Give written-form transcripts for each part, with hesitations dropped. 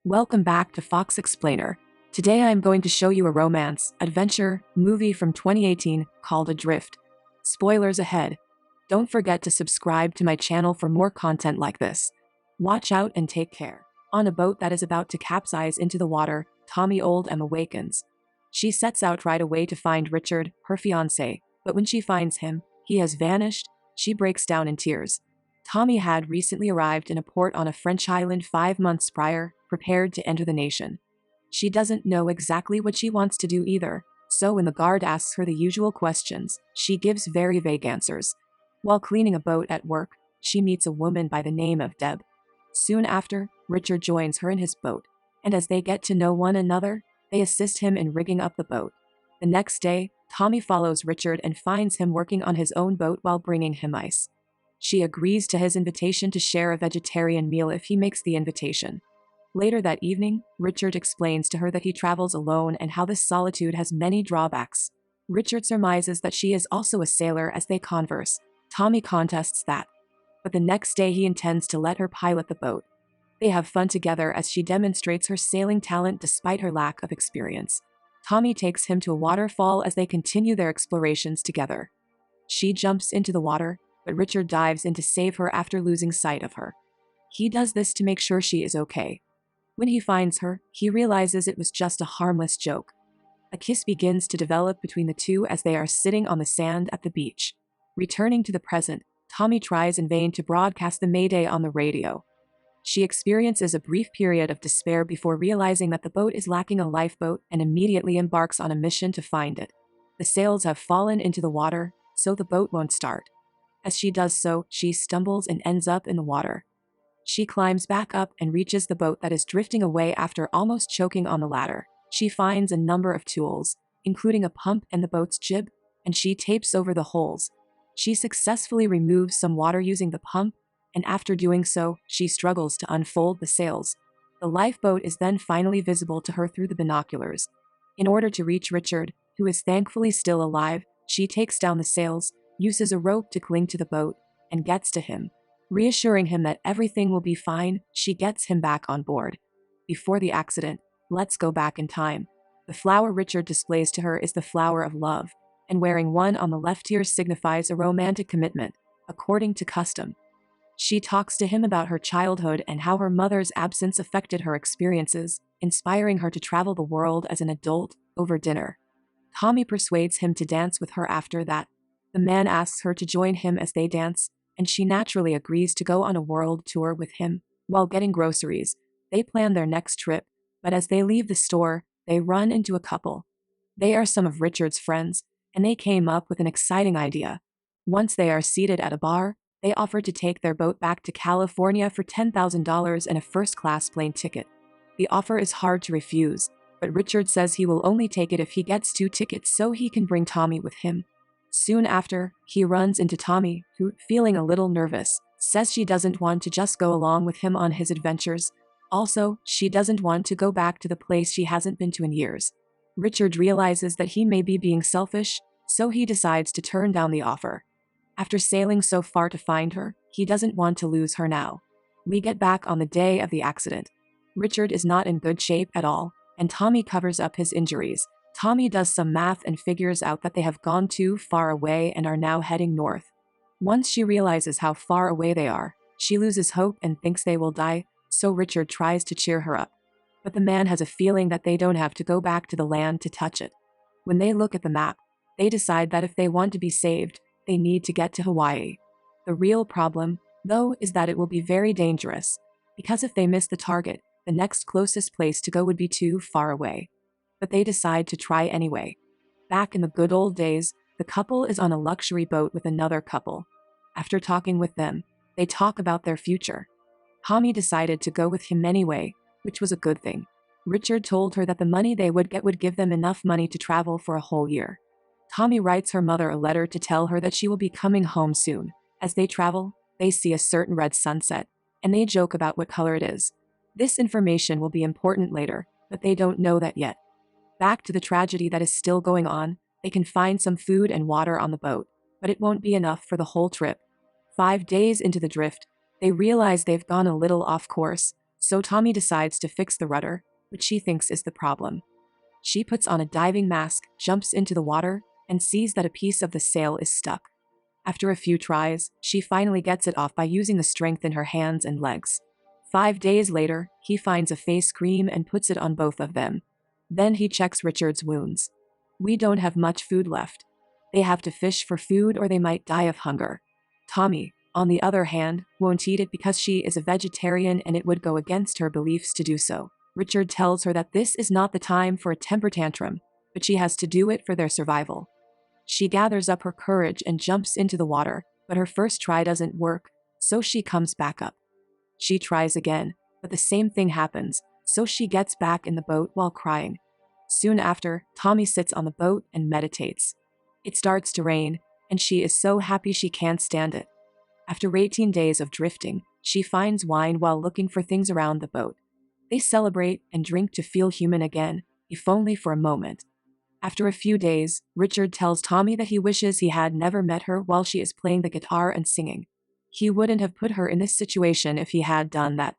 Welcome back to Fox Explainer. Today I'm going to show you a romance, adventure, movie from 2018 called Adrift. Spoilers ahead. Don't forget to subscribe to my channel for more content like this. Watch out and take care. On a boat that is about to capsize into the water, Tommy Old M awakens. She sets out right away to find Richard, her fiancé, but when she finds him, he has vanished. She breaks down in tears. Tommy had recently arrived in a port on a French island 5 months prior, prepared to enter the nation. She doesn't know exactly what she wants to do either, so when the guard asks her the usual questions, she gives very vague answers. While cleaning a boat at work, she meets a woman by the name of Deb. Soon after, Richard joins her in his boat, and as they get to know one another, they assist him in rigging up the boat. The next day, Tommy follows Richard and finds him working on his own boat while bringing him ice. She agrees to his invitation to share a vegetarian meal if he makes the invitation. Later that evening, Richard explains to her that he travels alone and how this solitude has many drawbacks. Richard surmises that she is also a sailor as they converse. Tommy contests that, but the next day he intends to let her pilot the boat. They have fun together as she demonstrates her sailing talent despite her lack of experience. Tommy takes him to a waterfall as they continue their explorations together. She jumps into the water, but Richard dives in to save her after losing sight of her. He does this to make sure she is okay. When he finds her, he realizes it was just a harmless joke. A kiss begins to develop between the two as they are sitting on the sand at the beach. Returning to the present, Tommy tries in vain to broadcast the Mayday on the radio. She experiences a brief period of despair before realizing that the boat is lacking a lifeboat and immediately embarks on a mission to find it. The sails have fallen into the water, so the boat won't start. As she does so, she stumbles and ends up in the water. She climbs back up and reaches the boat that is drifting away after almost choking on the ladder. She finds a number of tools, including a pump and the boat's jib, and she tapes over the holes. She successfully removes some water using the pump, and after doing so, she struggles to unfold the sails. The lifeboat is then finally visible to her through the binoculars. In order to reach Richard, who is thankfully still alive, she takes down the sails, uses a rope to cling to the boat, and gets to him. Reassuring him that everything will be fine, she gets him back on board. Before the accident, let's go back in time. The flower Richard displays to her is the flower of love, and wearing one on the left ear signifies a romantic commitment, according to custom. She talks to him about her childhood and how her mother's absence affected her experiences, inspiring her to travel the world as an adult over dinner. Tommy persuades him to dance with her after that. The man asks her to join him as they dance, and she naturally agrees to go on a world tour with him. While getting groceries, they plan their next trip, but as they leave the store, they run into a couple. They are some of Richard's friends, and they came up with an exciting idea. Once they are seated at a bar, they offer to take their boat back to California for $10,000 and a first-class plane ticket. The offer is hard to refuse, but Richard says he will only take it if he gets 2 tickets so he can bring Tommy with him. Soon after, he runs into Tommy, who, feeling a little nervous, says she doesn't want to just go along with him on his adventures. Also, she doesn't want to go back to the place she hasn't been to in years. Richard realizes that he may be being selfish, so he decides to turn down the offer. After sailing so far to find her, he doesn't want to lose her now. We get back on the day of the accident. Richard is not in good shape at all, and Tommy covers up his injuries. Tommy does some math and figures out that they have gone too far away and are now heading north. Once she realizes how far away they are, she loses hope and thinks they will die, so Richard tries to cheer her up. But the man has a feeling that they don't have to go back to the land to touch it. When they look at the map, they decide that if they want to be saved, they need to get to Hawaii. The real problem, though, is that it will be very dangerous, because if they miss the target, the next closest place to go would be too far away. But they decide to try anyway. Back in the good old days, the couple is on a luxury boat with another couple. After talking with them, they talk about their future. Tommy decided to go with him anyway, which was a good thing. Richard told her that the money they would get would give them enough money to travel for a whole year. Tommy writes her mother a letter to tell her that she will be coming home soon. As they travel, they see a certain red sunset, and they joke about what color it is. This information will be important later, but they don't know that yet. Back to the tragedy that is still going on, they can find some food and water on the boat, but it won't be enough for the whole trip. 5 days into the drift, they realize they've gone a little off course, So Tommy decides to fix the rudder, which she thinks is the problem. She puts on a diving mask, jumps into the water, and sees that a piece of the sail is stuck. After a few tries, she finally gets it off by using the strength in her hands and legs. 5 days later, he finds a face cream and puts it on both of them. Then he checks Richard's wounds. We don't have much food left. They have to fish for food or they might die of hunger. Tommy, on the other hand, won't eat it because she is a vegetarian and it would go against her beliefs to do so. Richard tells her that this is not the time for a temper tantrum, but she has to do it for their survival. She gathers up her courage and jumps into the water, but her first try doesn't work, so she comes back up. She tries again, but the same thing happens, so she gets back in the boat while crying. Soon after, Tommy sits on the boat and meditates. It starts to rain, and she is so happy she can't stand it. After 18 days of drifting, she finds wine while looking for things around the boat. They celebrate and drink to feel human again, if only for a moment. After a few days, Richard tells Tommy that he wishes he had never met her while she is playing the guitar and singing. He wouldn't have put her in this situation if he had done that.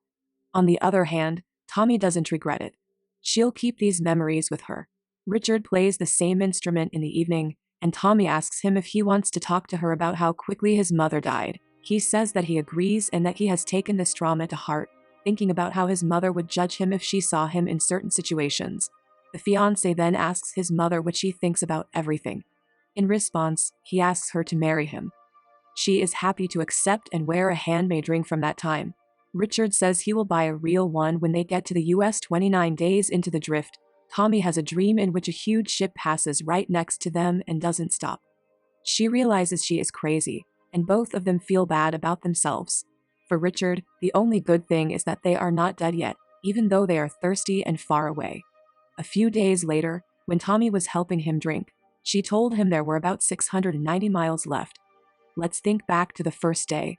On the other hand, Tommy doesn't regret it. She'll keep these memories with her. Richard plays the same instrument in the evening, and Tommy asks him if he wants to talk to her about how quickly his mother died. He says that he agrees and that he has taken this trauma to heart, thinking about how his mother would judge him if she saw him in certain situations. The fiancé then asks his mother what she thinks about everything. In response, he asks her to marry him. She is happy to accept and wear a handmade ring from that time. Richard says he will buy a real one when they get to the US. 29 days into the drift, Tommy has a dream in which a huge ship passes right next to them and doesn't stop. She realizes she is crazy, and both of them feel bad about themselves. For Richard, the only good thing is that they are not dead yet, even though they are thirsty and far away. A few days later, when Tommy was helping him drink, she told him there were about 690 miles left. Let's think back to the first day.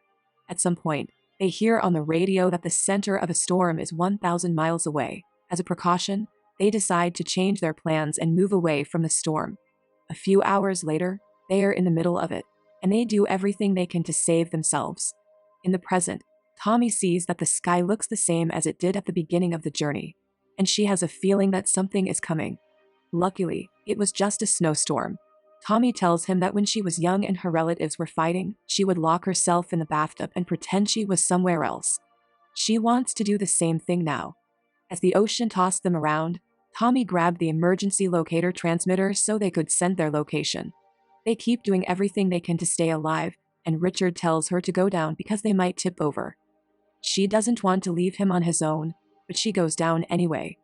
At some point, they hear on the radio that the center of a storm is 1,000 miles away. As a precaution, they decide to change their plans and move away from the storm. A few hours later, they are in the middle of it, and they do everything they can to save themselves. In the present, Tommy sees that the sky looks the same as it did at the beginning of the journey, and she has a feeling that something is coming. Luckily, it was just a snowstorm. Tommy tells him that when she was young and her relatives were fighting, she would lock herself in the bathtub and pretend she was somewhere else. She wants to do the same thing now. As the ocean tossed them around, Tommy grabbed the emergency locator transmitter so they could send their location. They keep doing everything they can to stay alive, and Richard tells her to go down because they might tip over. She doesn't want to leave him on his own, but she goes down anyway.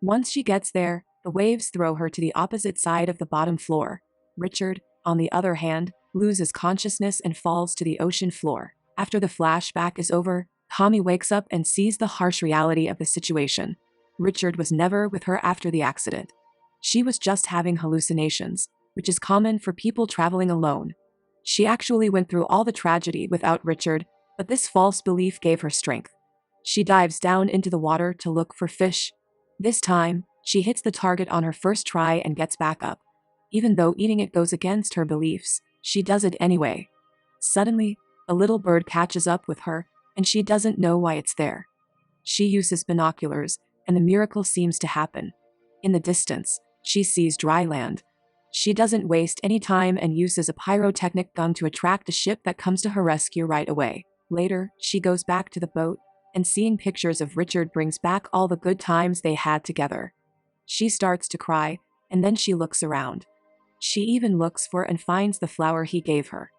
Once she gets there, the waves throw her to the opposite side of the bottom floor. Richard, on the other hand, loses consciousness and falls to the ocean floor. After the flashback is over, Tommy wakes up and sees the harsh reality of the situation. Richard was never with her after the accident. She was just having hallucinations, which is common for people traveling alone. She actually went through all the tragedy without Richard, but this false belief gave her strength. She dives down into the water to look for fish. This time, she hits the target on her first try and gets back up. Even though eating it goes against her beliefs, she does it anyway. Suddenly, a little bird catches up with her, and she doesn't know why it's there. She uses binoculars, and the miracle seems to happen. In the distance, she sees dry land. She doesn't waste any time and uses a pyrotechnic gun to attract a ship that comes to her rescue right away. Later, she goes back to the boat, and seeing pictures of Richard brings back all the good times they had together. She starts to cry, and then she looks around. She even looks for and finds the flower he gave her.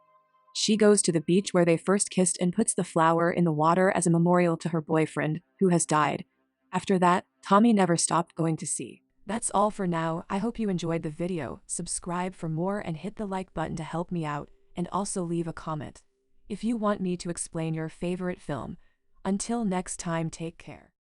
She goes to the beach where they first kissed and puts the flower in the water as a memorial to her boyfriend, who has died. After that, Tommy never stopped going to sea. That's all for now. I hope you enjoyed the video. Subscribe for more and hit the like button to help me out, and also leave a comment if you want me to explain your favorite film. Until next time, take care.